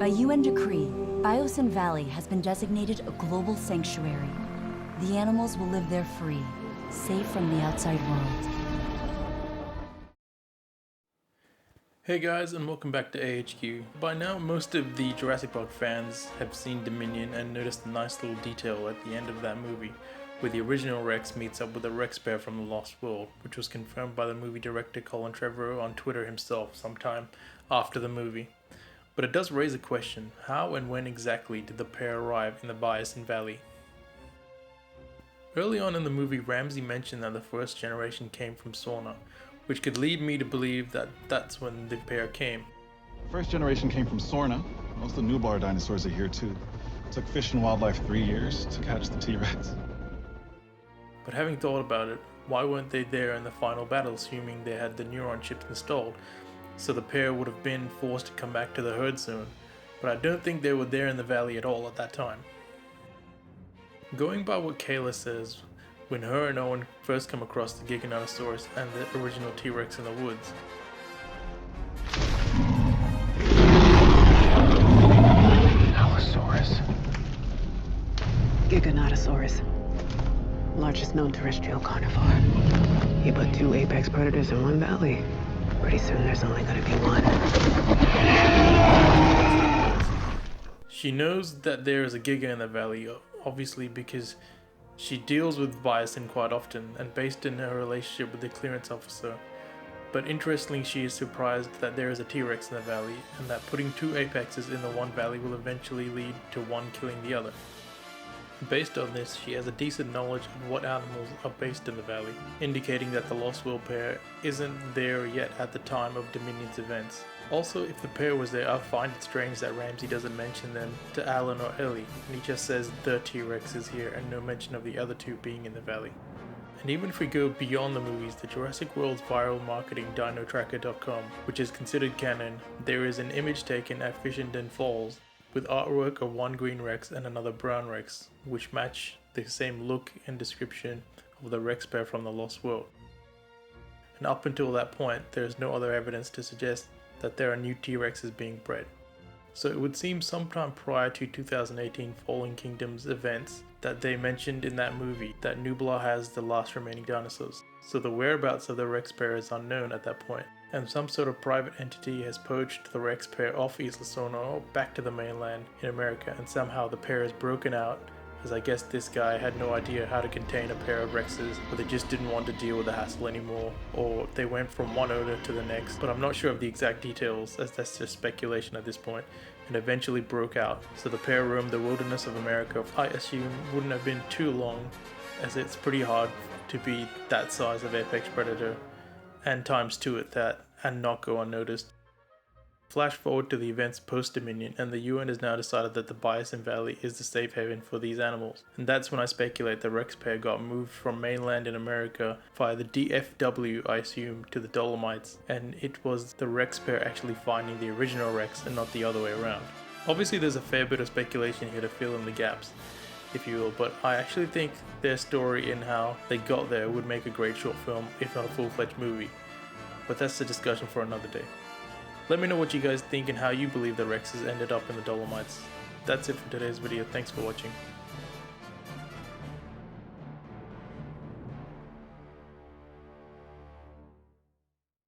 By UN decree, Biosyn Valley has been designated a global sanctuary. The animals will live there free, safe from the outside world. Hey guys, and welcome back to AHQ. By now, most of the Jurassic Park fans have seen Dominion and noticed a nice little detail at the end of that movie, where the original Rex meets up with a Rex bear from the Lost World, which was confirmed by the movie director Colin Trevorrow on Twitter himself sometime after the movie. But it does raise a question: how and when exactly did the pair arrive in the Biosyn Valley? Early on in the movie, Ramsey mentioned that the first generation came from Sorna, which could lead me to believe that that's when the pair came. First generation came from Sorna. Most of the nublar dinosaurs are here too. It took Fish and Wildlife 3 years to catch the T-Rex. But having thought about it, why weren't they there in the final battle, assuming they had the neuron chips installed? So the pair would have been forced to come back to the herd soon. But I don't think they were there in the valley at all at that time. Going by what Kayla says, when her and Owen first come across the Giganotosaurus and the original T-Rex in the woods, Allosaurus. Giganotosaurus. Largest known terrestrial carnivore. You put 2 apex predators in one valley, pretty soon there's only gonna be one. she knows that there is a Giga in the valley, obviously because she deals with Biosyn quite often and based in her relationship with the clearance officer. But interestingly, she is surprised that there is a T-Rex in the valley and that putting 2 apexes in the one valley will eventually lead to one killing the other. Based on this, she has a decent knowledge of what animals are based in the valley, indicating that the Lost World pair isn't there yet at the time of Dominion's events. Also, if the pair was there, I find it strange that Ramsey doesn't mention them to Alan or Ellie, and he just says the T-Rex is here and no mention of the other 2 being in the valley. And even if we go beyond the movies, the Jurassic World's viral marketing dinotracker.com, which is considered canon, there is an image taken at Fishenden Falls with artwork of one green Rex and another brown Rex, which match the same look and description of the Rex pair from the Lost World. And up until that point, there is no other evidence to suggest that there are new T-Rexes being bred. So it would seem sometime prior to 2018 Fallen Kingdoms events that they mentioned in that movie that Nublar has the last remaining dinosaurs. So the whereabouts of the Rex pair is unknown at that point, and some sort of private entity has poached the Rex pair off Isla Sorna or back to the mainland in America, and somehow the pair is broken out, as I guess this guy had no idea how to contain a pair of Rexes, or they just didn't want to deal with the hassle anymore, or they went from one owner to the next, but I'm not sure of the exact details as that's just speculation at this point, and eventually broke out. So the pair roamed the wilderness of America. I assume wouldn't have been too long, as it's pretty hard to be that size of apex predator, and times 2 at that, and not go unnoticed. Flash forward to the events post-Dominion, and the UN has now decided that the Biosyn Valley is the safe haven for these animals. And that's when I speculate the Rex pair got moved from mainland in America via the DFW, I assume, to the Dolomites, and it was the Rex pair actually finding the original Rex and not the other way around. Obviously there's a fair bit of speculation here to fill in the gaps, if you will, but I actually think their story and how they got there would make a great short film, if not a full-fledged movie. But that's a discussion for another day. Let me know what you guys think and how you believe the Rexes ended up in the Dolomites. That's it for today's video. Thanks for watching.